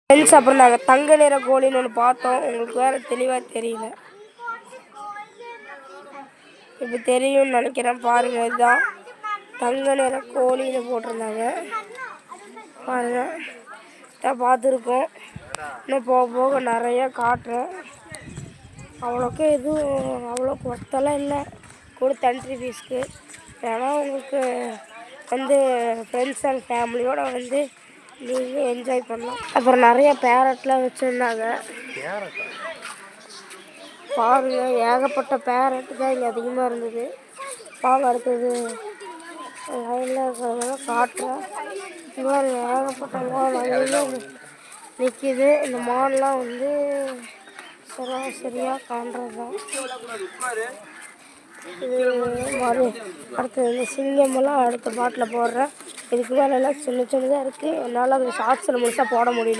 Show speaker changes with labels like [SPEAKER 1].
[SPEAKER 1] Friends அப்புறம் நாங்கள் தங்க நிற கோழின்னு ஒன்று பார்த்தோம். உங்களுக்கு வேறு தெளிவாக தெரியல, இப்போ தெரியும்னு நினைக்கிறேன். பாருங்கள், இதுதான் தங்க நிற கோழின்னு போட்டிருந்தாங்க. பாருங்கள், இதான் பார்த்துருக்கோம். இன்னும் போக போக நிறையா காட்டுறேன். அவ்வளோக்கு எதுவும் அவ்வளோக்கு ஒர்த்தெல்லாம் இல்லை கொடுத்த என்ட்ரி ஃபீஸ்க்கு. ஏன்னா உங்களுக்கு வந்து ஃப்ரெண்ட்ஸ் அண்ட் ஃபேமிலியோடு வந்து நீங்கள் என்ஜாய் பண்ணலாம். அப்புறம் நிறைய பேரட்லாம் வச்சுருந்தாங்க. பாருங்கள், ஏகப்பட்ட பேரட்டு தான் இங்கே அதிகமாக இருந்தது. பாருங்கள், அடுத்தது லைனில் இருக்கிறதெல்லாம் காட்டுறேன். பாருங்கள், ஏகப்பட்ட மான் அங்கே நிற்கிது. இந்த மான்லாம் வந்து சரியாக காண்றது தான். இது மாதிரி அடுத்தது இந்த சிங்கமெல்லாம் அடுத்த பாட்டில் போடுறேன். இதுக்கு மேலெல்லாம் சின்ன சின்னதாக இருக்குது. என்னால் அது ஷார்ட்ஸில் முழுசாக போட முடியல.